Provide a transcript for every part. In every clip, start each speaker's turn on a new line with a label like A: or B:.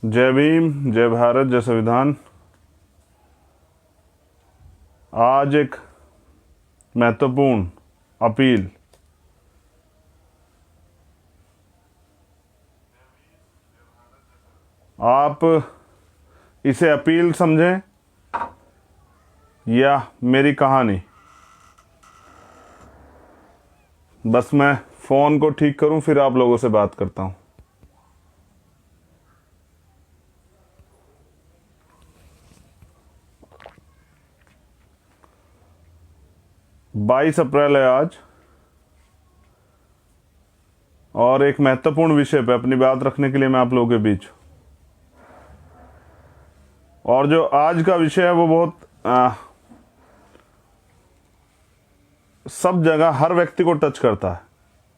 A: जय भीम, जय भारत, जय संविधान। आज एक महत्वपूर्ण अपील आप इसे अपील समझें या मेरी कहानी। बस मैं फ़ोन को ठीक करूं, फिर आप लोगों से बात करता हूं। बाईस अप्रैल है आज, और एक महत्वपूर्ण विषय पे अपनी बात रखने के लिए मैं आप लोगों के बीच। और जो आज का विषय है वो बहुत सब जगह हर व्यक्ति को टच करता है।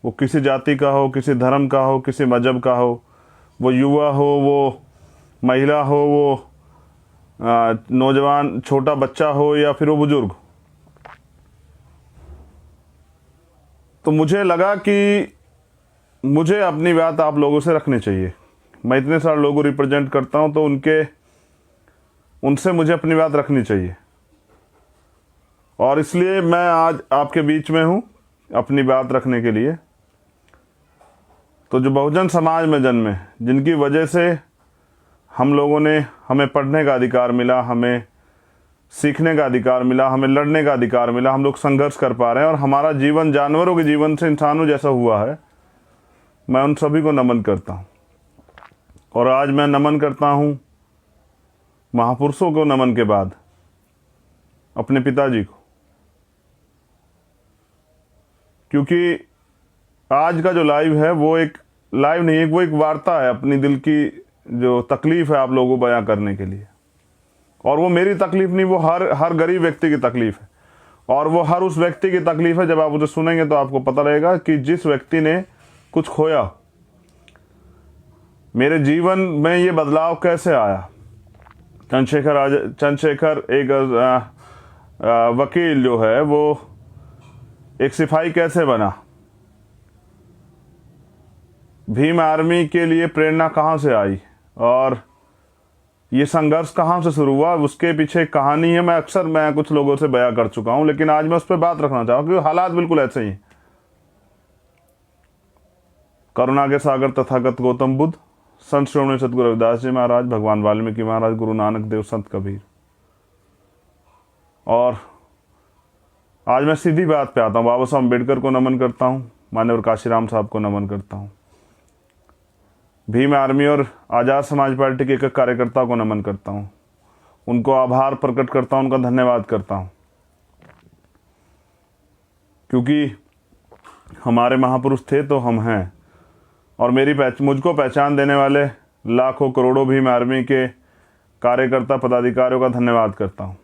A: वो किसी जाति का हो, किसी धर्म का हो, किसी मजहब का हो, वो युवा हो, वो महिला हो, वो नौजवान छोटा बच्चा हो या फिर वो बुजुर्ग। तो मुझे लगा कि मुझे अपनी बात आप लोगों से रखनी चाहिए। मैं इतने सारे लोगों को रिप्रेजेंट करता हूं, तो उनसे मुझे अपनी बात रखनी चाहिए, और इसलिए मैं आज आपके बीच में हूं अपनी बात रखने के लिए। तो जो बहुजन समाज में जन्मे, जिनकी वजह से हमें पढ़ने का अधिकार मिला, हमें सीखने का अधिकार मिला, हमें लड़ने का अधिकार मिला, हम लोग संघर्ष कर पा रहे हैं, और हमारा जीवन जानवरों के जीवन से इंसानों जैसा हुआ है, मैं उन सभी को नमन करता हूं। और आज मैं नमन करता हूं महापुरुषों को नमन के बाद अपने पिताजी को, क्योंकि आज का जो लाइव है वो एक लाइव नहीं है, वो एक वार्ता है अपनी दिल की जो तकलीफ है आप लोगों को बयां करने के लिए। और वो मेरी तकलीफ नहीं, वो हर गरीब व्यक्ति की तकलीफ है, और वो हर उस व्यक्ति की तकलीफ है। जब आप उसे सुनेंगे तो आपको पता रहेगा कि जिस व्यक्ति ने कुछ खोया, मेरे जीवन में ये बदलाव कैसे आया। चंद्रशेखर एक वकील जो है वो एक सिपाही कैसे बना, भीम आर्मी के लिए प्रेरणा कहाँ से आई, और ये संघर्ष कहाँ से शुरू हुआ, उसके पीछे एक कहानी है। मैं कुछ लोगों से बयां कर चुका हूं, लेकिन आज मैं उस पर बात रखना चाहूँ क्योंकि हालात बिल्कुल ऐसे ही हैं। करुणा के सागर तथागत गौतम बुद्ध, संत श्रोमणी सतगुरु रविदास जी महाराज, भगवान वाल्मीकि महाराज, गुरु नानक देव, संत कबीर। और आज मैं सीधी बात पे आता हूँ। बाबा साहब अम्बेडकर को नमन करता हूँ, माननीय काशीराम साहब को नमन करता हूँ, भीम आर्मी और आज़ाद समाज पार्टी के एक कार्यकर्ता को नमन करता हूँ, उनको आभार प्रकट करता हूँ, उनका धन्यवाद करता हूँ, क्योंकि हमारे महापुरुष थे तो हम हैं। और मुझको पहचान देने वाले लाखों करोड़ों भीम आर्मी के कार्यकर्ता पदाधिकारियों का धन्यवाद करता हूँ।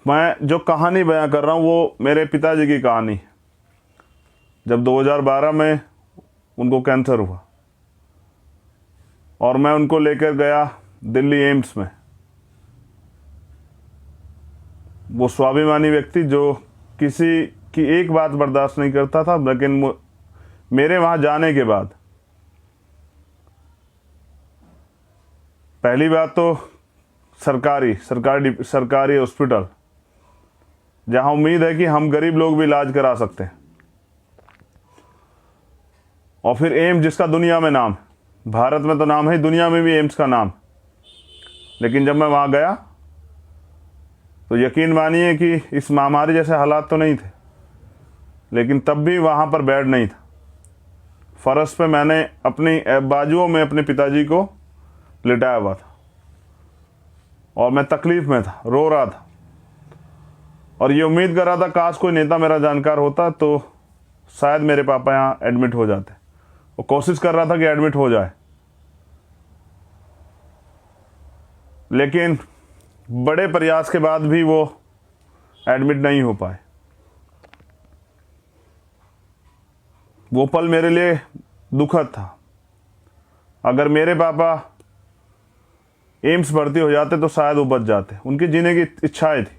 A: मैं जो कहानी बयां कर रहा हूँ वो मेरे पिताजी की कहानी है। जब 2012 में उनको कैंसर हुआ और मैं उनको लेकर गया दिल्ली एम्स में, वो स्वाभिमानी व्यक्ति जो किसी की एक बात बर्दाश्त नहीं करता था, लेकिन मेरे वहां जाने के बाद पहली बात तो सरकारी हॉस्पिटल, जहां उम्मीद है कि हम गरीब लोग भी इलाज करा सकते हैं, और फिर एम्स जिसका दुनिया में नाम, भारत में तो नाम है, दुनिया में भी एम्स का नाम। लेकिन जब मैं वहां गया तो यकीन मानिए कि इस महामारी जैसे हालात तो नहीं थे, लेकिन तब भी वहां पर बेड नहीं था। फर्श पे मैंने अपनी बाजुओं में अपने पिताजी को लिटाया हुआ था, और मैं तकलीफ में था, रो रहा था, और ये उम्मीद कर रहा था काश कोई नेता मेरा जानकार होता तो शायद मेरे पापा यहाँ एडमिट हो जाते। वो कोशिश कर रहा था कि एडमिट हो जाए, लेकिन बड़े प्रयास के बाद भी वो एडमिट नहीं हो पाए। वो पल मेरे लिए दुखद था। अगर मेरे पापा एम्स भर्ती हो जाते तो शायद वो बच जाते, उनकी जीने की इच्छाएं थी,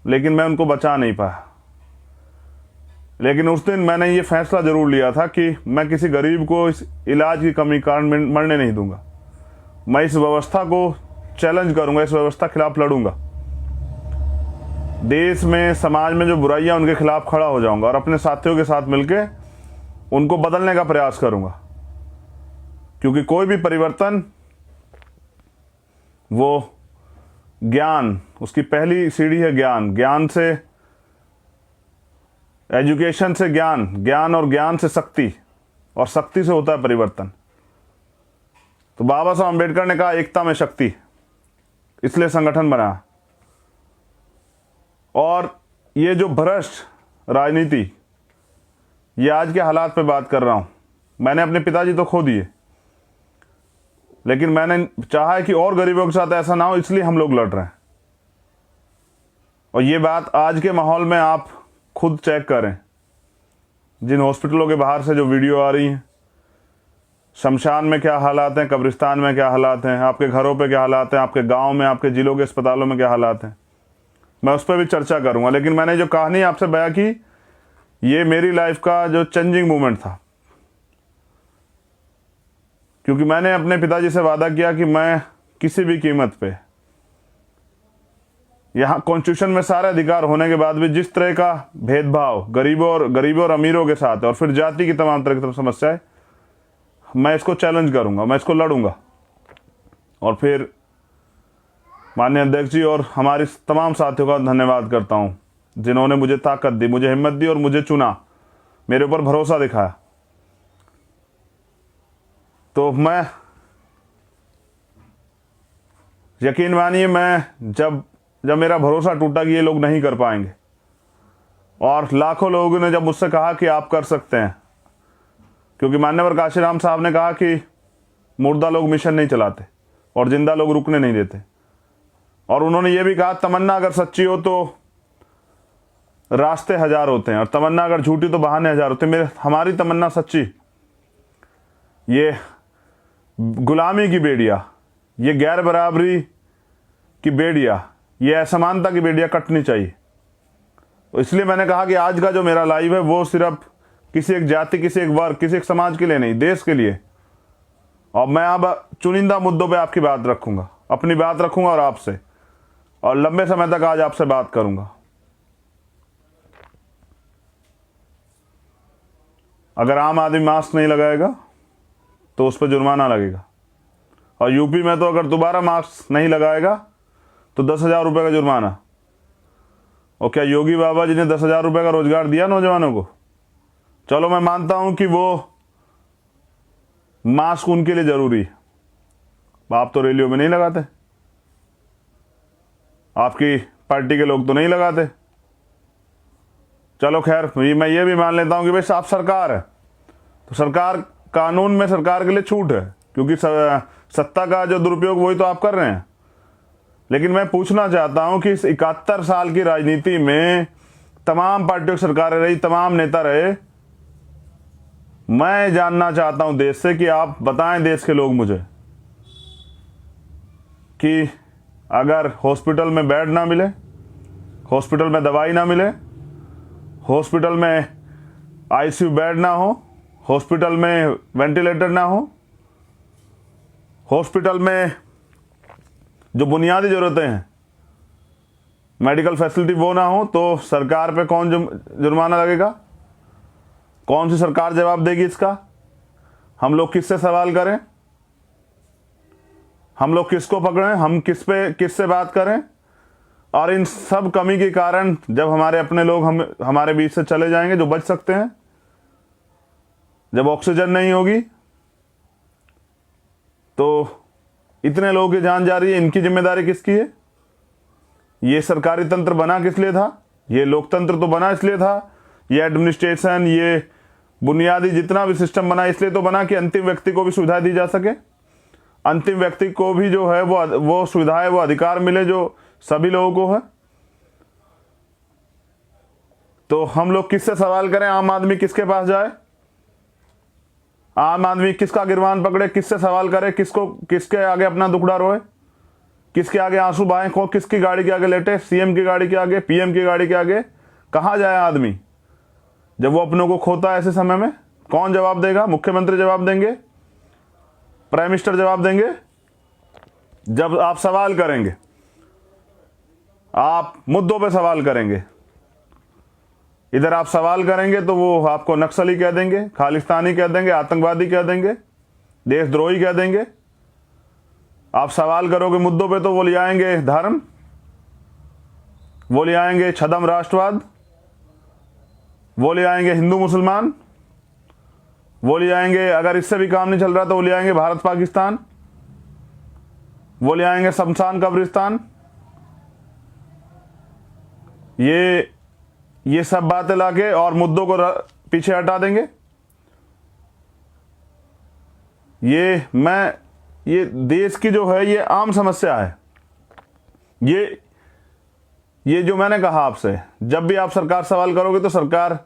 A: लेकिन मैं उनको बचा नहीं पाया। लेकिन उस दिन मैंने ये फैसला ज़रूर लिया था कि मैं किसी गरीब को इस इलाज की कमी कारण मरने नहीं दूंगा। मैं इस व्यवस्था को चैलेंज करूंगा, इस व्यवस्था के खिलाफ लड़ूंगा। देश में, समाज में जो बुराइयां, उनके खिलाफ खड़ा हो जाऊंगा और अपने साथियों के साथ मिलकर उनको बदलने का प्रयास करूंगा। क्योंकि कोई भी परिवर्तन, वो ज्ञान, उसकी पहली सीढ़ी है ज्ञान। ज्ञान से, एजुकेशन से ज्ञान, ज्ञान और ज्ञान से शक्ति, और शक्ति से होता है परिवर्तन। तो बाबा साहब अम्बेडकर ने कहा एकता में शक्ति, इसलिए संगठन बना। और ये जो भ्रष्ट राजनीति, ये आज के हालात पे बात कर रहा हूं। मैंने अपने पिताजी तो खो दिए, लेकिन मैंने चाहा है कि और गरीबों के साथ ऐसा ना हो, इसलिए हम लोग लड़ रहे हैं। और ये बात आज के माहौल में आप खुद चेक करें। जिन हॉस्पिटलों के बाहर से जो वीडियो आ रही हैं, शमशान में क्या हालात हैं, कब्रिस्तान में क्या हालात हैं, आपके घरों पे क्या हालात हैं, आपके गांव में, आपके जिलों के अस्पतालों में क्या हालात हैं, मैं उस पर भी चर्चा करूंगा। लेकिन मैंने जो कहानी आपसे बयां की, ये मेरी लाइफ का जो चेंजिंग मोमेंट था। क्योंकि मैंने अपने पिताजी से वादा किया कि मैं किसी भी कीमत पे, यहाँ कॉन्स्टिट्यूशन में सारे अधिकार होने के बाद भी जिस तरह का भेदभाव गरीबों और अमीरों के साथ है, और फिर जाति की तमाम तरह की समस्याएं, मैं इसको चैलेंज करूंगा, मैं इसको लड़ूंगा। और फिर माननीय अध्यक्ष जी और हमारे तमाम साथियों का धन्यवाद करता हूं, जिन्होंने मुझे ताकत दी, मुझे हिम्मत दी और मुझे चुना, मेरे ऊपर भरोसा दिखाया। तो मैं, यकीन मानिए, मैं जब मेरा भरोसा टूटा कि ये लोग नहीं कर पाएंगे, और लाखों लोगों ने जब मुझसे कहा कि आप कर सकते हैं, क्योंकि मान्यवर काशीराम साहब ने कहा कि मुर्दा लोग मिशन नहीं चलाते और जिंदा लोग रुकने नहीं देते। और उन्होंने ये भी कहा, तमन्ना अगर सच्ची हो तो रास्ते हजार होते हैं, और तमन्ना अगर झूठी तो बहाने हजार होते हैं। हमारी तमन्ना सच्ची, ये गुलामी की बेड़िया, ये गैर बराबरी की बेड़िया, ये असमानता की बेड़िया कटनी चाहिए। तो इसलिए मैंने कहा कि आज का जो मेरा लाइव है वो सिर्फ किसी एक जाति, किसी एक वर्ग, किसी एक समाज के लिए नहीं, देश के लिए। और मैं अब चुनिंदा मुद्दों पे आपकी बात रखूंगा, अपनी बात रखूंगा और आपसे, और लंबे समय तक आज आपसे बात करूंगा। अगर आम आदमी मास्क नहीं लगाएगा तो उस पर जुर्माना लगेगा, और यूपी में तो अगर दोबारा मास्क नहीं लगाएगा तो 10,000 रुपये का जुर्माना। और क्या योगी बाबा जी ने 10,000 रुपये का रोजगार दिया नौजवानों को? चलो मैं मानता हूं कि वो मास्क उनके लिए जरूरी है, आप तो रैलियों में नहीं लगाते, आपकी पार्टी के लोग तो नहीं लगाते। चलो खैर, मैं ये भी मान लेता हूं कि भाई साफ सरकार है, तो सरकार, कानून में सरकार के लिए छूट है, क्योंकि सत्ता का जो दुरुपयोग वही तो आप कर रहे हैं। लेकिन मैं पूछना चाहता हूं कि इस 71 साल की राजनीति में तमाम पार्टियों की सरकारें रही, तमाम नेता रहे, मैं जानना चाहता हूं देश से कि आप बताएं, देश के लोग मुझे, कि अगर हॉस्पिटल में बेड ना मिले, हॉस्पिटल में दवाई ना मिले, हॉस्पिटल में आईसीयू बेड ना हो, हॉस्पिटल में वेंटिलेटर ना हो, हॉस्पिटल में जो बुनियादी ज़रूरतें हैं, मेडिकल फैसिलिटी, वो ना हो, तो सरकार पे कौन जुर्माना लगेगा? कौन सी सरकार जवाब देगी इसका? हम लोग किससे सवाल करें? हम लोग किसको पकड़ें? हम किससे बात करें? और इन सब कमी के कारण जब हमारे अपने लोग हमारे बीच से चले जाएंगे, जो बच सकते हैं, जब ऑक्सीजन नहीं होगी, तो इतने लोगों की जान जा रही है, इनकी जिम्मेदारी किसकी है? ये सरकारी तंत्र बना किस लिए था? ये लोकतंत्र तो बना इसलिए था, ये एडमिनिस्ट्रेशन, ये बुनियादी जितना भी सिस्टम बना इसलिए तो बना कि अंतिम व्यक्ति को भी सुविधाएं दी जा सके, अंतिम व्यक्ति को भी जो है वो सुविधाएं, वो अधिकार मिले जो सभी लोगों को है। तो हम लोग किससे सवाल करें? आम आदमी किसके पास जाए? आम आदमी किसका गिरबान पकड़े? किससे सवाल करे? किसके आगे अपना दुखड़ा रोए? किसके आगे आंसू बहाए? किसकी गाड़ी के आगे लेटे? सीएम की गाड़ी के आगे, पीएम की गाड़ी के आगे? कहां जाए आदमी? जब वो अपनों को खोता है ऐसे समय में, कौन जवाब देगा? मुख्यमंत्री जवाब देंगे, प्राइम मिनिस्टर जवाब देंगे। जब आप सवाल करेंगे, आप मुद्दों पे सवाल करेंगे, इधर आप सवाल करेंगे तो वो आपको नक्सली कह देंगे, खालिस्तानी कह देंगे, आतंकवादी कह देंगे, देशद्रोही कह देंगे। आप सवाल करोगे मुद्दों पे तो वो ले आएंगे धर्म, वो ले आएंगे छद्म राष्ट्रवाद, वो ले आएंगे हिंदू मुसलमान, वो ले आएंगे, अगर इससे भी काम नहीं चल रहा तो वो ले आएंगे भारत पाकिस्तान, वो ले आएंगे शमशान कब्रिस्तान। ये सब बातें लाके और मुद्दों को पीछे हटा देंगे। ये देश की जो है ये आम समस्या है। ये जो मैंने कहा आपसे, जब भी आप सरकार सवाल करोगे तो सरकार,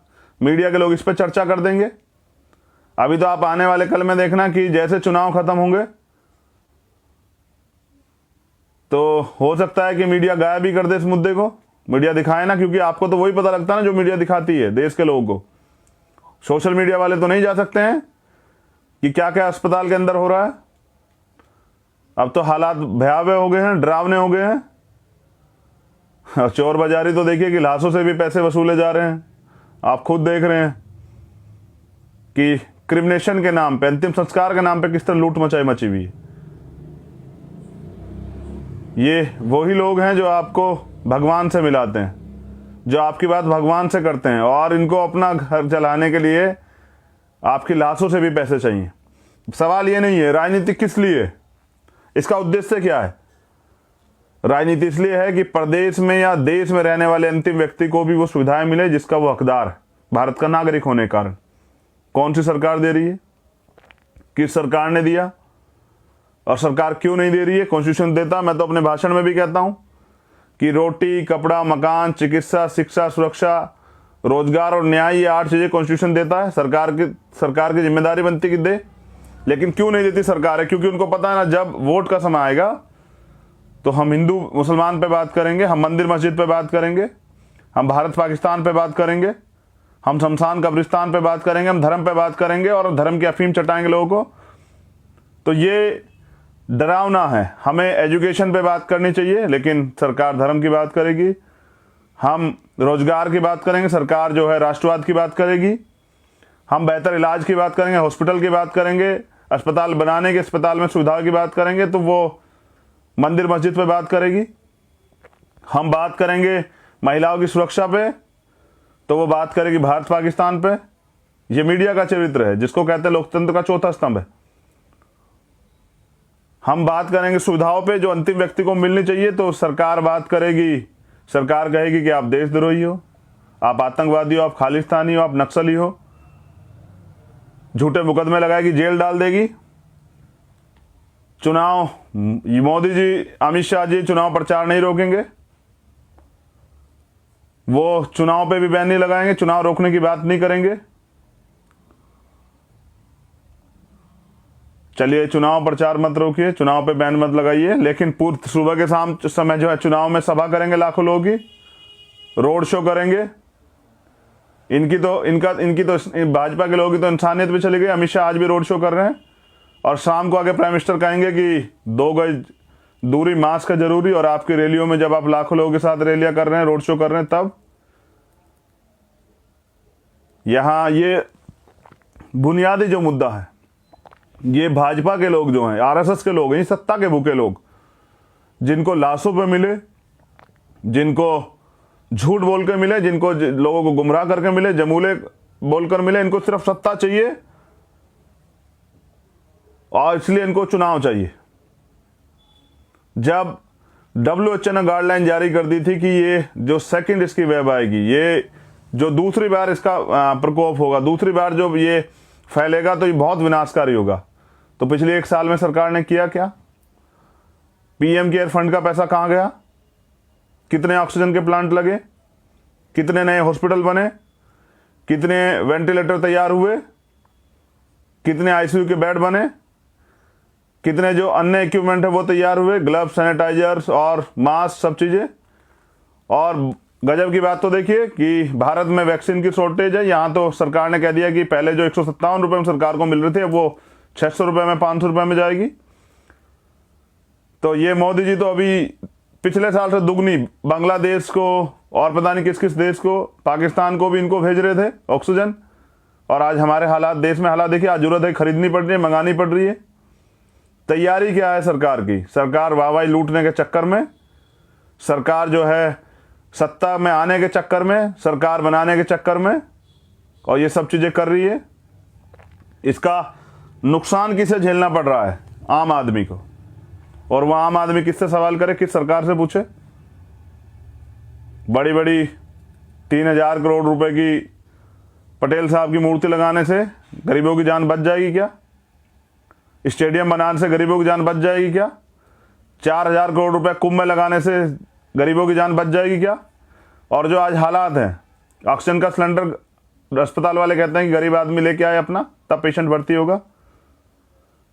A: मीडिया के लोग इस पर चर्चा कर देंगे। अभी तो आप आने वाले कल में देखना कि जैसे चुनाव खत्म होंगे तो हो सकता है कि मीडिया गायब ही कर दे इस मुद्दे को, मीडिया दिखाए ना, क्योंकि आपको तो वही पता लगता है ना जो मीडिया दिखाती है देश के लोगों को। सोशल मीडिया वाले तो नहीं जा सकते हैं कि क्या क्या अस्पताल के अंदर हो रहा है। अब तो हालात भयावह हो गए हैं, डरावने हो गए हैं। और चोर बाजारी तो देखिए कि लाशों से भी पैसे वसूले जा रहे हैं। आप खुद देख रहे हैं कि क्रिमिनेशन के नाम पे, अंतिम संस्कार के नाम पे किस तरह लूट मची हुई है। ये वही लोग हैं जो आपको भगवान से मिलाते हैं, जो आपकी बात भगवान से करते हैं, और इनको अपना घर चलाने के लिए आपकी लाशों से भी पैसे चाहिए। सवाल ये नहीं है राजनीति किस लिए, इसका उद्देश्य क्या है। राजनीति इसलिए है कि प्रदेश में या देश में रहने वाले अंतिम व्यक्ति को भी वो सुविधाएं मिले जिसका वो हकदार है, भारत का नागरिक होने के कारण। कौन सी सरकार दे रही है, किस सरकार ने दिया, और सरकार क्यों नहीं दे रही है? कॉन्स्टिट्यूशन देता। मैं तो अपने भाषण में भी कहता हूं कि रोटी, कपड़ा, मकान, चिकित्सा, शिक्षा, सुरक्षा, रोजगार और न्याय, ये 8 चीजें कॉन्स्टिट्यूशन देता है। सरकार की जिम्मेदारी बनती कि दे, लेकिन क्यों नहीं देती सरकार है? क्योंकि उनको पता है ना, जब वोट का समय आएगा तो हम हिंदू मुसलमान पे बात करेंगे, हम मंदिर मस्जिद पे बात करेंगे, हम भारत पाकिस्तान पे बात करेंगे, हम शमशान कब्रिस्तान पे बात करेंगे, हम धर्म पे बात करेंगे और धर्म की अफीम चटाएंगे लोगों को। तो ये डरावना है। हमें एजुकेशन पे बात करनी चाहिए, लेकिन सरकार धर्म की बात करेगी। हम रोजगार की बात करेंगे, सरकार जो है राष्ट्रवाद की बात करेगी। हम बेहतर इलाज की बात करेंगे, हॉस्पिटल की बात करेंगे, अस्पताल बनाने के, अस्पताल में सुविधा की बात करेंगे तो वो मंदिर मस्जिद पे बात करेगी। हम बात करेंगे महिलाओं की सुरक्षा पे तो वो बात करेगी भारत पाकिस्तान पे। ये मीडिया का चरित्र है, जिसको कहते हैं लोकतंत्र का चौथा स्तंभ है। हम बात करेंगे सुविधाओं पे जो अंतिम व्यक्ति को मिलनी चाहिए, तो सरकार बात करेगी, सरकार कहेगी कि आप देशद्रोही हो, आप आतंकवादी हो, आप खालिस्तानी हो, आप नक्सली हो, झूठे मुकदमे लगाएगी, जेल डाल देगी। चुनाव, मोदी जी, अमित शाह जी चुनाव प्रचार नहीं रोकेंगे, वो चुनाव पे भी बैन नहीं लगाएंगे, चुनाव रोकने की बात नहीं करेंगे। चलिए, चुनाव प्रचार मत रोकिए, चुनाव पे बैन मत लगाइए, लेकिन पूर्व सुबह के शाम समय जो है चुनाव में सभा करेंगे लाखों लोगों की, रोड शो करेंगे। इनकी तो भाजपा के लोगों की तो इंसानियत भी चली गई। अमित शाह आज भी रोड शो कर रहे हैं और शाम को आगे प्राइम मिनिस्टर कहेंगे कि 2 गज दूरी, मास्क है जरूरी। और आपकी रैलियों में जब आप लाखों लोगों के साथ रैलियां कर रहे हैं, रोड शो कर रहे हैं, तब यहां ये बुनियादी जो मुद्दा है, ये भाजपा के लोग जो हैं, आरएसएस के लोग हैं, सत्ता के भूखे लोग, जिनको लाशों पे मिले, जिनको झूठ बोल के मिले, जिनको लोगों को गुमराह करके मिले, जमूले बोलकर मिले, इनको सिर्फ सत्ता चाहिए और इसलिए इनको चुनाव चाहिए। जब WHO ने गाइडलाइन जारी कर दी थी कि ये जो सेकंड इसकी वेब आएगी, ये जो दूसरी बार इसका प्रकोप होगा, दूसरी बार जो ये फैलेगा तो ये बहुत विनाशकारी होगा। तो पिछले 1 साल में सरकार ने किया क्या? PM केयर फंड का पैसा कहां गया? कितने ऑक्सीजन के प्लांट लगे? कितने नए हॉस्पिटल बने? कितने वेंटिलेटर तैयार हुए? कितने ICU के बेड बने? कितने जो अन्य इक्विपमेंट है वो तैयार हुए, ग्लव्स, सैनिटाइजर्स और मास्क, सब चीजें। और गजब की बात तो देखिए कि भारत में वैक्सीन की शॉर्टेज है। यहाँ तो सरकार ने कह दिया कि पहले जो 157 रुपये में सरकार को मिल रहे थे वो 600 रुपये में, 500 रुपये में जाएगी। तो ये मोदी जी तो अभी पिछले साल से दुगनी बांग्लादेश को और पता नहीं किस किस देश को, पाकिस्तान को भी इनको भेज रहे थे ऑक्सीजन। और आज हमारे हालात, देश में हालात देखिए, आज जरूरत है खरीदनी पड़ रही है, मंगानी पड़ रही है। तैयारी क्या है सरकार की? सरकार वाहवाही लूटने के चक्कर में, सरकार जो है सत्ता में आने के चक्कर में, सरकार बनाने के चक्कर में, और ये सब चीज़ें कर रही है। इसका नुकसान किसे झेलना पड़ रहा है? आम आदमी को। और वह आम आदमी किससे सवाल करे, किस सरकार से पूछे? बड़ी बड़ी 3000 करोड़ रुपए की पटेल साहब की मूर्ति लगाने से गरीबों की जान बच जाएगी क्या? स्टेडियम बनाने से गरीबों की जान बच जाएगी क्या? 4000 करोड़ रुपए कुंभ में लगाने से गरीबों की जान बच जाएगी क्या? और जो आज हालात हैं, ऑक्सीजन का सिलेंडर अस्पताल वाले कहते हैं कि गरीब आदमी लेके आए अपना, तब पेशेंट भर्ती होगा।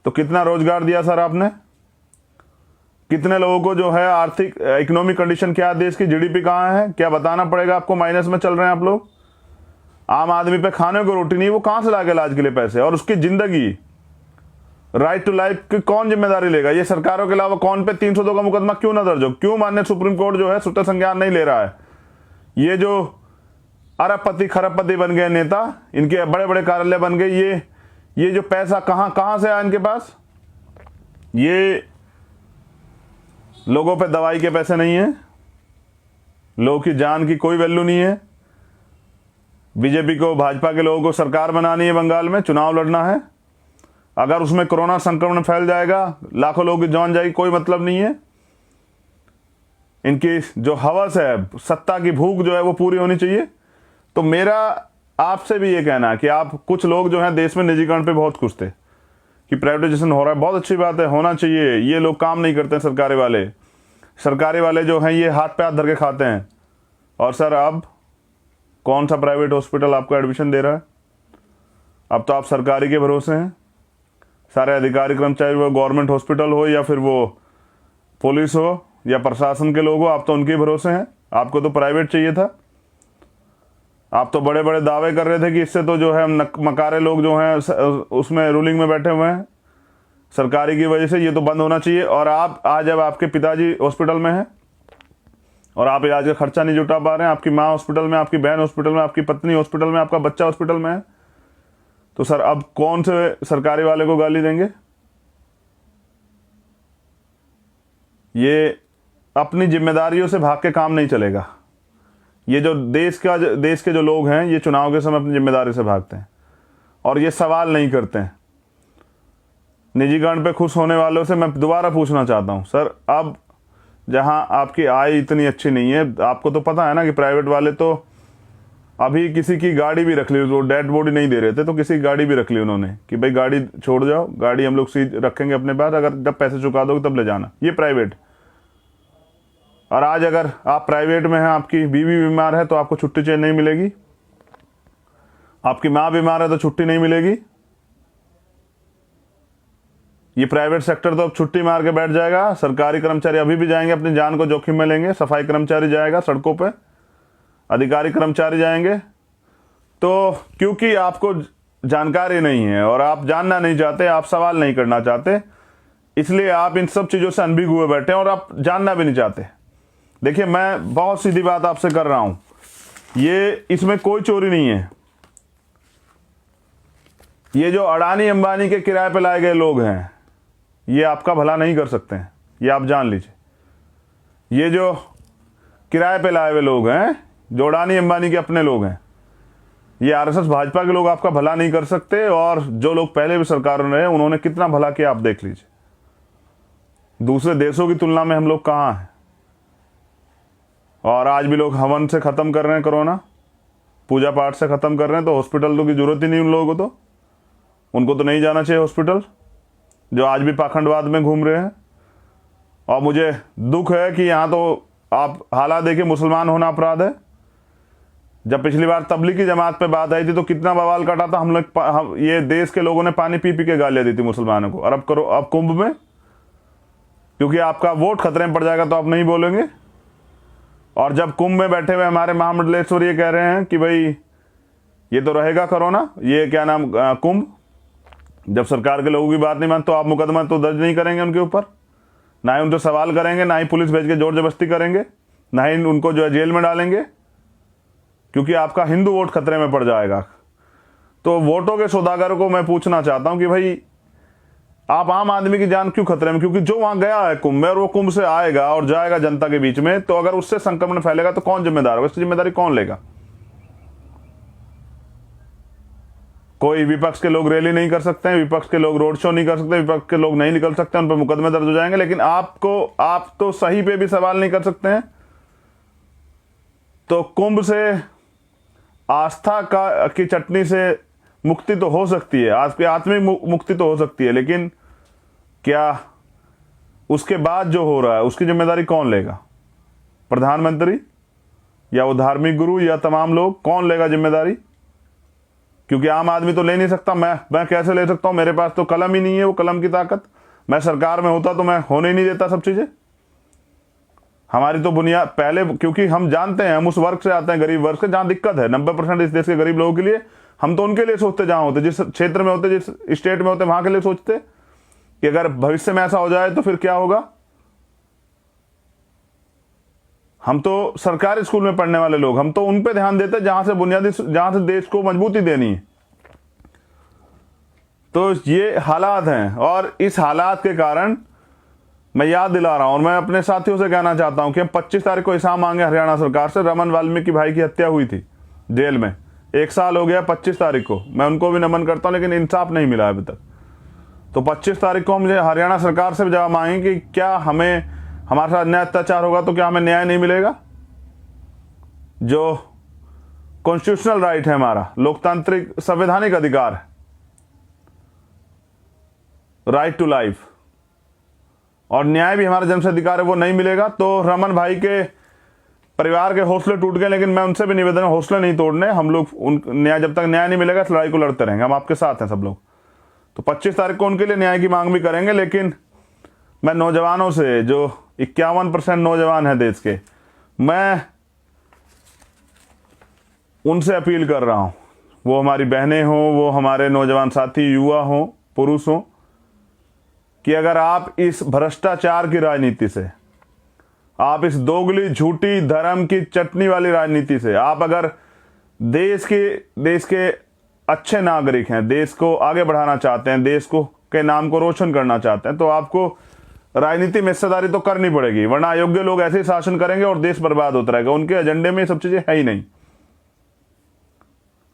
A: तो कितना रोजगार दिया सर आपने? कितने लोगों को जो है आर्थिक इकोनॉमिक कंडीशन क्या है, देश की जीडीपी कहाँ है, क्या बताना पड़ेगा आपको? माइनस में चल रहे हैं आप लोग। आम आदमी पे खाने को रोटी नहीं, वो कहाँ से लाके इलाज के लिए पैसे? और उसकी जिंदगी, राइट टू लाइफ की कौन जिम्मेदारी लेगा? ये सरकारों के अलावा कौन पे 302 का मुकदमा क्यों ना दर्ज हो? क्यों माननीय सुप्रीम कोर्ट जो है स्वतः संज्ञान नहीं ले रहा है? ये जो अरबपति खरबपति बन गए नेता, इनके बड़े बड़े कार्यालय बन गए, ये जो पैसा कहाँ से आया इनके पास? ये लोगों पे दवाई के पैसे नहीं है, लोगों की जान की कोई वैल्यू नहीं है। बीजेपी को, भाजपा के लोगों को सरकार बनानी है, बंगाल में चुनाव लड़ना है। अगर उसमें कोरोना संक्रमण फैल जाएगा, लाखों लोगों की जान जाएगी, कोई मतलब नहीं है। इनकी जो हवस है, सत्ता की भूख जो है वो पूरी होनी चाहिए। तो मेरा आपसे भी ये कहना है कि आप, कुछ लोग जो हैं देश में निजीकरण पे बहुत खुश थे कि प्राइवेटाइजेशन हो रहा है, बहुत अच्छी बात है, होना चाहिए। ये लोग काम नहीं करते हैं, सरकारी वाले जो हैं ये हाथ पे हाथ धर के खाते हैं। और सर अब कौन सा प्राइवेट हॉस्पिटल आपको एडमिशन दे रहा है? अब तो आप सरकारी के भरोसे हैं। सारे अधिकारी कर्मचारी, वो गवर्नमेंट हॉस्पिटल हो या फिर वो पुलिस हो या प्रशासन के लोग हो, आप तो उनके भरोसे हैं। आपको तो प्राइवेट चाहिए था। आप तो बड़े बड़े दावे कर रहे थे कि इससे तो जो है मकारे लोग जो हैं उसमें रूलिंग में बैठे हुए हैं, सरकारी की वजह से ये तो बंद होना चाहिए। और आप आज, जब आपके पिताजी हॉस्पिटल में हैं और आप इलाज का खर्चा नहीं जुटा पा रहे हैं, आपकी माँ हॉस्पिटल में, आपकी बहन हॉस्पिटल में, आपकी पत्नी हॉस्पिटल में, आपका बच्चा हॉस्पिटल में है, तो सर अब कौन से सरकारी वाले को गाली देंगे? ये अपनी जिम्मेदारियों से भाग के काम नहीं चलेगा। ये जो देश के जो लोग हैं, ये चुनाव के समय अपनी जिम्मेदारी से भागते हैं और ये सवाल नहीं करते हैं। निजीकरण पे खुश होने वालों से मैं दोबारा पूछना चाहता हूं, सर अब जहां आपकी आय इतनी अच्छी नहीं है, आपको तो पता है ना कि प्राइवेट वाले तो अभी किसी की गाड़ी भी रख ली, वो डेड बॉडी नहीं दे रहे थे तो किसी की गाड़ी भी रख ली उन्होंने कि भाई गाड़ी छोड़ जाओ, गाड़ी हम लोग सीट रखेंगे अपने पास, अगर जब पैसे चुका दोगे तब ले जाना। ये प्राइवेट। और आज अगर आप प्राइवेट में हैं, आपकी बीवी बीमार है तो आपको छुट्टी चाहिए नहीं मिलेगी, आपकी माँ बीमार है तो छुट्टी नहीं मिलेगी। ये प्राइवेट सेक्टर तो अब छुट्टी मार के बैठ जाएगा। सरकारी कर्मचारी अभी भी जाएंगे, अपनी जान को जोखिम में लेंगे। सफाई कर्मचारी जाएगा सड़कों पे, अधिकारी कर्मचारी जाएंगे। तो क्योंकि आपको जानकारी नहीं है और आप जानना नहीं चाहते, आप सवाल नहीं करना चाहते, इसलिए आप इन सब चीज़ों से अनभिज्ञ हुए बैठे हैं और आप जानना भी नहीं चाहते। देखिए, मैं बहुत सीधी बात आपसे कर रहा हूं, ये इसमें कोई चोरी नहीं है। ये जो अडानी अंबानी के किराए पे लाए गए लोग हैं, ये आपका भला नहीं कर सकते हैं, ये आप जान लीजिए। ये जो किराए पे लाए हुए लोग हैं, जो अडानी अंबानी के अपने लोग हैं, ये आरएसएस भाजपा के लोग आपका भला नहीं कर सकते। और जो लोग पहले भी सरकारों में रहे, उन्होंने कितना भला किया आप देख लीजिए। दूसरे देशों की तुलना में हम लोग कहाँ हैं। और आज भी लोग हवन से ख़त्म कर रहे हैं, कोरोना पूजा पाठ से ख़त्म कर रहे हैं, तो हॉस्पिटल तो की ज़रूरत ही नहीं उन लोगों को, तो उनको तो नहीं जाना चाहिए हॉस्पिटल, जो आज भी पाखंडवाद में घूम रहे हैं। और मुझे दुख है कि यहाँ तो आप हालात देखिए, मुसलमान होना अपराध है। जब पिछली बार तबलीगी जमात पे बात आई थी तो कितना बवाल कटा था। हम लोग, ये देश के लोगों ने पानी पी पी के गालियाँ दी थी मुसलमानों को। और अब कुंभ में, क्योंकि आपका वोट खतरे में पड़ जाएगा तो आप नहीं बोलेंगे। और जब कुंभ में बैठे हुए हमारे महामंडलेश्वर ये कह रहे हैं कि भाई ये तो रहेगा कोरोना, ये क्या नाम कुंभ, जब सरकार के लोगों की बात नहीं मान तो आप मुकदमा तो दर्ज नहीं करेंगे उनके ऊपर, ना ही उनसे सवाल करेंगे, ना ही पुलिस भेज के जोर जबरदस्ती करेंगे, ना ही उनको जो है जेल में डालेंगे, क्योंकि आपका हिंदू वोट खतरे में पड़ जाएगा। तो वोटों के सौदागर को मैं पूछना चाहता हूं कि भाई आप आम आदमी की जान क्यों खतरे में, क्योंकि जो वहां गया है कुंभ में और वो कुंभ से आएगा और जाएगा जनता के बीच में, तो अगर उससे संक्रमण फैलेगा तो कौन जिम्मेदार होगा, इसकी जिम्मेदारी कौन लेगा? कोई विपक्ष के लोग रैली नहीं कर सकते हैं, विपक्ष के लोग रोड शो नहीं कर सकते, विपक्ष के लोग नहीं निकल सकते, उन पर मुकदमे दर्ज हो जाएंगे, लेकिन आप तो सही पे भी सवाल नहीं कर सकते हैं। तो कुंभ से आस्था की चटनी से मुक्ति तो हो सकती है, आत्मिक मुक्ति तो हो सकती है, लेकिन क्या उसके बाद जो हो रहा है उसकी जिम्मेदारी कौन लेगा? प्रधानमंत्री या वो धार्मिक गुरु या तमाम लोग, कौन लेगा जिम्मेदारी? क्योंकि आम आदमी तो ले नहीं सकता। मैं कैसे ले सकता हूं? मेरे पास तो कलम ही नहीं है, वो कलम की ताकत। मैं सरकार में होता तो मैं होने ही नहीं देता सब चीजें। हमारी तो बुनियाद पहले, क्योंकि हम जानते हैं, हम उस वर्ग से आते हैं, गरीब वर्ग से, जहां दिक्कत है 90% इस देश के गरीब लोगों के लिए। हम तो उनके लिए सोचते, जहां होते, जिस क्षेत्र में होते, जिस स्टेट में होते, वहां के लिए सोचते कि अगर भविष्य में ऐसा हो जाए तो फिर क्या होगा। हम तो सरकारी स्कूल में पढ़ने वाले लोग, हम तो उन पे ध्यान देते जहां से देश को मजबूती देनी है। तो ये हालात हैं, और इस हालात के कारण मैं याद दिला रहा हूं और मैं अपने साथियों से कहना चाहता हूं कि हम 25 तारीख को हिसाब मांगे हरियाणा सरकार से। रमन वाल्मीकि भाई की हत्या हुई थी जेल में, 1 साल हो गया 25 तारीख को। मैं उनको भी नमन करता हूं, लेकिन इंसाफ नहीं मिला अभी तक। तो 25 तारीख को मुझे हरियाणा सरकार से जवाब मांगे कि क्या हमारे साथ न्याय अत्याचार होगा तो क्या हमें न्याय नहीं मिलेगा? जो कॉन्स्टिट्यूशनल राइट है, हमारा लोकतांत्रिक संवैधानिक अधिकार है, राइट टू लाइफ, और न्याय भी हमारा जन्मसिद्ध अधिकार है, वो नहीं मिलेगा। तो रमन भाई के परिवार के हौसले टूट गए, लेकिन मैं उनसे भी निवेदन, हौसले नहीं तोड़ने। हम लोग जब तक न्याय नहीं मिलेगा इस लड़ाई को लड़ते रहेंगे, हम आपके साथ हैं सब लोग। तो 25 तारीख को उनके लिए न्याय की मांग भी करेंगे। लेकिन मैं नौजवानों से, जो 51% नौजवान है देश के, मैं उनसे अपील कर रहा हूं, वो हमारी बहनें हों, वो हमारे नौजवान साथी, युवा हों, पुरुष हों, कि अगर आप इस भ्रष्टाचार की राजनीति से, आप इस दोगली झूठी धर्म की चटनी वाली राजनीति से, आप अगर देश के अच्छे नागरिक हैं, देश को आगे बढ़ाना चाहते हैं, देश को के नाम को रोशन करना चाहते हैं, तो आपको राजनीति में हिस्सेदारी तो करनी पड़ेगी, वरना अयोग्य लोग ऐसे ही शासन करेंगे और देश बर्बाद होता रहेगा। उनके एजेंडे में सब चीजें है ही नहीं।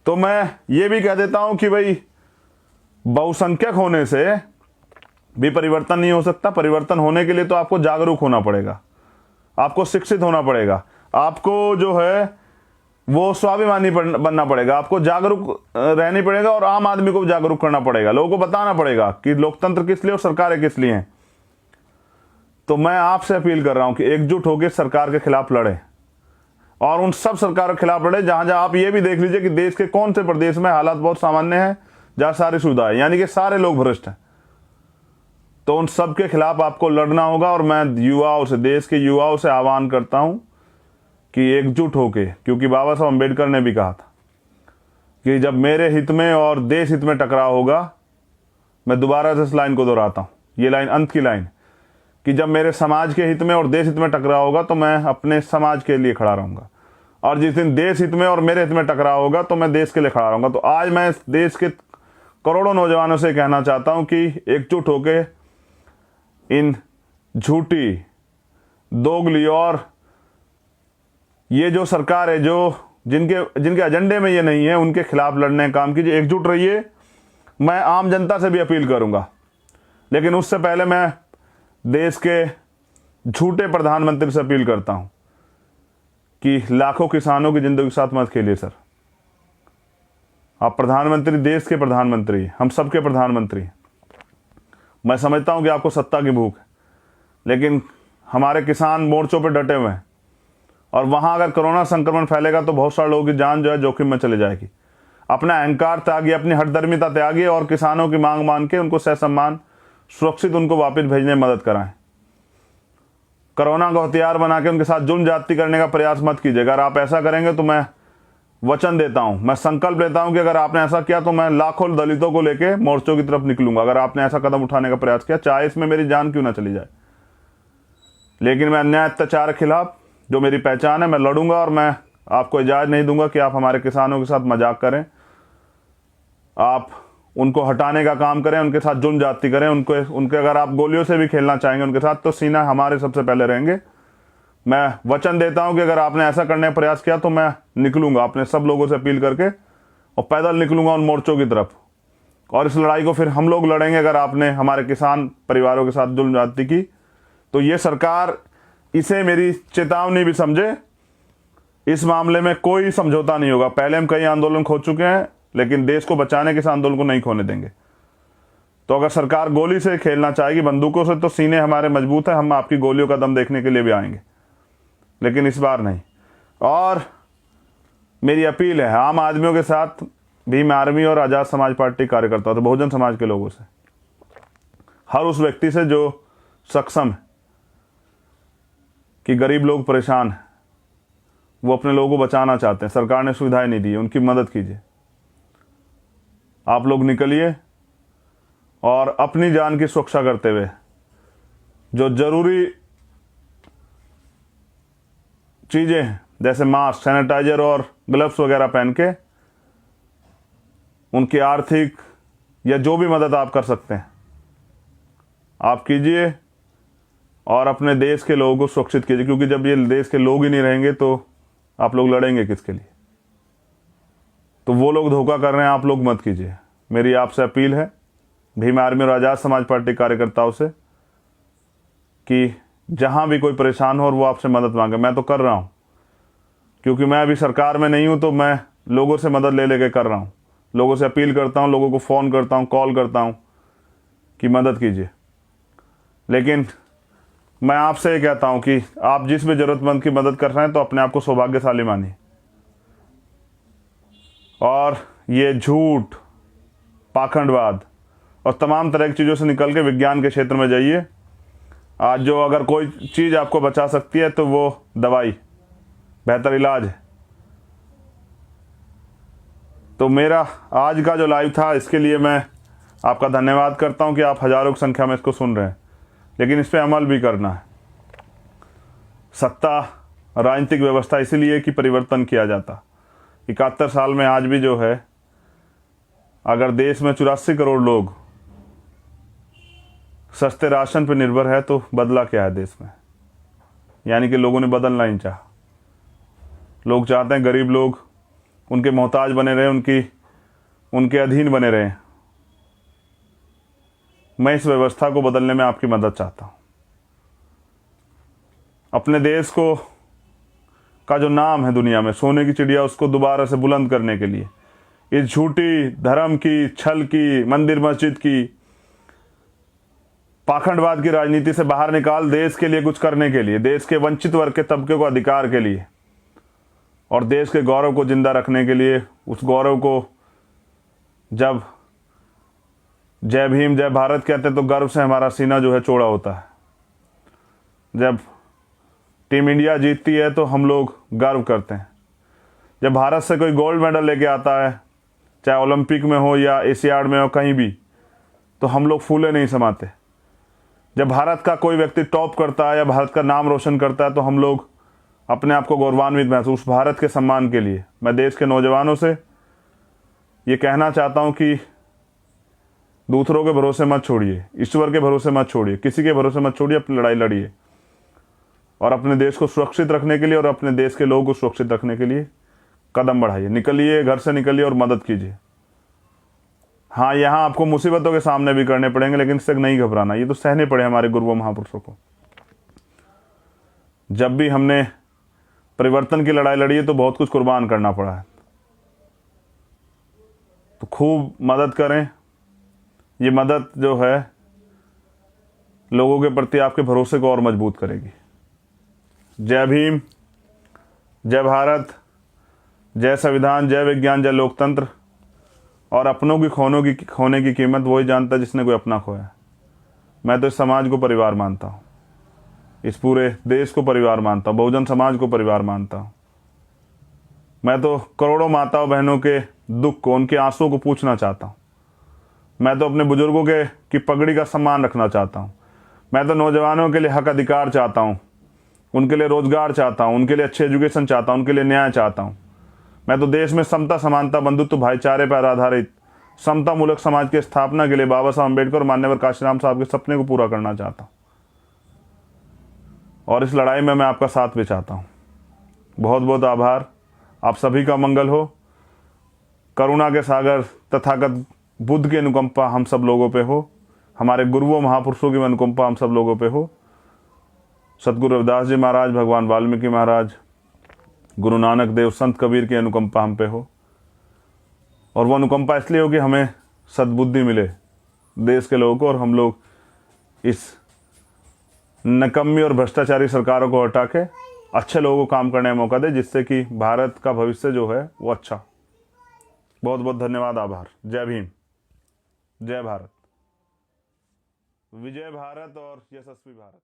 A: तो मैं ये भी कह देता हूं कि भाई बहुसंख्यक होने से भी परिवर्तन नहीं हो सकता। परिवर्तन होने के लिए तो आपको जागरूक होना पड़ेगा, आपको शिक्षित होना पड़ेगा, आपको जो है वो स्वाभिमानी बनना पड़ेगा, आपको जागरूक रहनी पड़ेगा, और आम आदमी को जागरूक करना पड़ेगा, लोगों को बताना पड़ेगा कि लोकतंत्र किस लिए और सरकारें किस लिए हैं। तो मैं आपसे अपील कर रहा हूं कि एकजुट होकर सरकार के खिलाफ लड़े, और उन सब सरकारों के खिलाफ लड़े जहां आप ये भी देख लीजिए कि देश के कौन से प्रदेश में हालात बहुत सामान्य हैं, जहां सारी सुविधाएं, यानी कि सारे लोग भ्रष्ट हैं। तो उन सब के खिलाफ आपको लड़ना होगा। और मैं युवाओं से, देश के युवाओं से आह्वान करता हूं कि एकजुट होके, क्योंकि बाबा साहब अम्बेडकर ने भी कहा था कि जब मेरे हित में और देश हित में टकराव होगा, मैं दोबारा से इस लाइन को दोहराता हूं, ये लाइन अंत की लाइन, कि जब मेरे समाज के हित में और देश हित में टकराव होगा तो मैं अपने समाज के लिए खड़ा रहूंगा, और जिस दिन देश हित में और मेरे हित में टकराव होगा तो मैं देश के लिए खड़ा रहूंगा। तो आज मैं इस देश के करोड़ों नौजवानों से कहना चाहता हूं कि एकजुट होके इन झूठी, दोगली और ये जो सरकार है, जो जिनके एजेंडे में ये नहीं है, उनके खिलाफ लड़ने का काम कीजिए, एकजुट रहिए। मैं आम जनता से भी अपील करूंगा, लेकिन उससे पहले मैं देश के झूठे प्रधानमंत्री से अपील करता हूं कि लाखों किसानों की जिंदगी के साथ मत खेलिए सर। आप प्रधानमंत्री, देश के प्रधानमंत्री, हम सबके प्रधानमंत्री। मैं समझता हूं कि आपको सत्ता की भूख है, लेकिन हमारे किसान मोर्चों पर डटे हुए हैं, और वहां अगर कोरोना संक्रमण फैलेगा तो बहुत सारे लोगों की जान जो है जोखिम में चली जाएगी। अपना अहंकार त्यागिए, अपनी हठधर्मिता त्यागिए, और किसानों की मांग मान के उनको सहसम्मान सुरक्षित उनको वापस भेजने में मदद कराएं। कोरोना को हथियार बना के उनके साथ जुल्म ज्यादती करने का प्रयास मत कीजिए। अगर आप ऐसा करेंगे तो मैं वचन देता हूं, मैं संकल्प लेता हूं कि अगर आपने ऐसा किया तो मैं लाखों दलितों को लेके मोर्चों की तरफ निकलूंगा, अगर आपने ऐसा कदम उठाने का प्रयास किया, चाहे इसमें मेरी जान क्यों ना चली जाए। लेकिन मैं अन्याय अत्याचार के खिलाफ जो मेरी पहचान है मैं लड़ूंगा, और मैं आपको इजाज़त नहीं दूंगा कि आप हमारे किसानों के साथ मजाक करें, आप उनको हटाने का काम करें, उनके साथ जुल्म ज्यादती करें, उनके अगर आप गोलियों से भी खेलना चाहेंगे उनके साथ तो सीना हमारे सबसे पहले रहेंगे। मैं वचन देता हूं कि अगर आपने ऐसा करने का प्रयास किया तो मैं निकलूंगा, अपने सब लोगों से अपील करके, और पैदल निकलूंगा उन मोर्चों की तरफ, और इस लड़ाई को फिर हम लोग लड़ेंगे। अगर आपने हमारे किसान परिवारों के साथ जुल्म ज्यादती की तो ये सरकार इसे मेरी चेतावनी भी समझे, इस मामले में कोई समझौता नहीं होगा। पहले हम कई आंदोलन खो चुके हैं, लेकिन देश को बचाने के इस आंदोलन को नहीं खोने देंगे। तो अगर सरकार गोली से खेलना चाहेगी, बंदूकों से, तो सीने हमारे मजबूत है, हम आपकी गोलियों का दम देखने के लिए भी आएंगे, लेकिन इस बार नहीं। और मेरी अपील है आम आदमियों के साथ, भीम आर्मी और आज़ाद समाज पार्टी कार्यकर्ताओं से, बहुजन समाज के लोगों से, हर उस व्यक्ति से जो सक्षम है कि गरीब लोग परेशान हैं, वो अपने लोगों को बचाना चाहते हैं, सरकार ने सुविधाएं नहीं दी, उनकी मदद कीजिए। आप लोग निकलिए और अपनी जान की सुरक्षा करते हुए जो जरूरी चीजें हैं जैसे मास्क, सैनिटाइजर और ग्लव्स वगैरह पहन के उनकी आर्थिक या जो भी मदद आप कर सकते हैं आप कीजिए, और अपने देश के लोगों को सुरक्षित कीजिए, क्योंकि जब ये देश के लोग ही नहीं रहेंगे तो आप लोग लड़ेंगे किसके लिए। तो वो लोग धोखा कर रहे हैं, आप लोग मत कीजिए। मेरी आपसे अपील है भीम आर्मी और आज़ाद समाज पार्टी कार्यकर्ताओं से कि जहां भी कोई परेशान हो और वो आपसे मदद मांगे, मैं तो कर रहा हूं, क्योंकि मैं अभी सरकार में नहीं हूं, तो मैं लोगों से मदद ले लेके कर रहा हूं, लोगों से अपील करता हूं, लोगों को फ़ोन करता हूं, कॉल करता हूं कि मदद कीजिए। लेकिन मैं आपसे ये कहता हूं कि आप जिस भी ज़रूरतमंद की मदद कर रहे हैं तो अपने आप को सौभाग्यशाली मानिए, और ये झूठ, पाखंडवाद और तमाम तरह की चीज़ों से निकल के विज्ञान के क्षेत्र में जाइए। आज जो अगर कोई चीज़ आपको बचा सकती है तो वो दवाई बेहतर इलाज है। तो मेरा आज का जो लाइव था, इसके लिए मैं आपका धन्यवाद करता हूं कि आप हज़ारों की संख्या में इसको सुन रहे हैं, लेकिन इस पर अमल भी करना है। सत्ता, राजनीतिक व्यवस्था इसीलिए कि परिवर्तन किया जाता। 71 साल में आज भी जो है, अगर देश में 84 करोड़ लोग सस्ते राशन पर निर्भर है तो बदला क्या है देश में? यानी कि लोगों ने बदलना ही चाहा। लोग चाहते हैं गरीब लोग उनके मोहताज बने रहे, उनके अधीन बने रहे। मैं इस व्यवस्था को बदलने में आपकी मदद चाहता हूं। अपने देश को का जो नाम है दुनिया में, सोने की चिड़िया, उसको दोबारा से बुलंद करने के लिए इस झूठी धर्म की, छल की, मंदिर मस्जिद की, पाखंडवाद की राजनीति से बाहर निकाल देश के लिए कुछ करने के लिए, देश के वंचित वर्ग के तबके को अधिकार के लिए और देश के गौरव को जिंदा रखने के लिए, उस गौरव को जब जय भीम जय भारत कहते हैं तो गर्व से हमारा सीना जो है चौड़ा होता है। जब टीम इंडिया जीतती है तो हम लोग गर्व करते हैं। जब भारत से कोई गोल्ड मेडल लेके आता है, चाहे ओलंपिक में हो या एशियाड में हो, कहीं भी, तो हम लोग फूले नहीं समाते। जब भारत का कोई व्यक्ति टॉप करता है या भारत का नाम रोशन करता है तो हम लोग अपने आप को गौरवान्वित महसूस। भारत के सम्मान के लिए मैं देश के नौजवानों से ये कहना चाहता हूं कि दूसरों के भरोसे मत छोड़िए, ईश्वर के भरोसे मत छोड़िए, किसी के भरोसे मत छोड़िए, अपनी लड़ाई लड़िए और अपने देश को सुरक्षित रखने के लिए और अपने देश के लोगों को सुरक्षित रखने के लिए कदम बढ़ाइए। निकलिए, घर से निकलिए और मदद कीजिए। हाँ, यहाँ आपको मुसीबतों के सामने भी करने पड़ेंगे, लेकिन इससे नहीं घबराना, ये तो सहने पड़े हमारे गुरुओं महापुरुषों को। जब भी हमने परिवर्तन की लड़ाई लड़ी है तो बहुत कुछ कुर्बान करना पड़ा है। तो खूब मदद करें। ये मदद जो है लोगों के प्रति आपके भरोसे को और मजबूत करेगी। जय भीम, जय भारत, जय संविधान, जय विज्ञान, जय लोकतंत्र। और अपनों की खोने की कीमत वही जानता है जिसने कोई अपना खोया। मैं तो इस समाज को परिवार मानता हूँ। इस पूरे देश को परिवार मानता हूँ, बहुजन समाज को परिवार मानता हूँ। मैं तो करोड़ों माताओं बहनों के दुख को, उनके आंसुओं को पूछना चाहता हूँ। मैं तो अपने बुजुर्गों के की पगड़ी का सम्मान रखना चाहता हूँ। मैं तो नौजवानों के लिए हक अधिकार चाहता हूँ, उनके लिए रोजगार चाहता हूँ, उनके लिए अच्छे एजुकेशन चाहता हूँ, उनके लिए न्याय चाहता हूँ। मैं तो देश में समता, समानता, बंधुत्व, भाईचारे पर आधारित समता मूलक समाज की स्थापना के लिए बाबा साहब अम्बेडकर और मान्यवर काशीराम साहब के सपने को पूरा करना चाहता हूँ। और इस लड़ाई में मैं आपका साथ भी चाहता हूँ। बहुत बहुत आभार। आप सभी का मंगल हो। करुणा के सागर तथागत बुद्ध की अनुकंपा हम सब लोगों पे हो। हमारे गुरुओं महापुरुषों की अनुकंपा हम सब लोगों पे हो। सतगुरु रविदास जी महाराज, भगवान वाल्मीकि महाराज, गुरु नानक देव, संत कबीर की अनुकंपा हम पे हो। और वो अनुकंपा इसलिए हो कि हमें सद्बुद्धि मिले देश के लोगों को, और हम लोग इस नकम्मी और भ्रष्टाचारी सरकारों को हटा के अच्छे लोगों को काम करने का मौका दे, जिससे कि भारत का भविष्य जो है वो अच्छा। बहुत बहुत धन्यवाद, आभार। जय भीम, जय भारत, विजय भारत और यशस्वी भारत।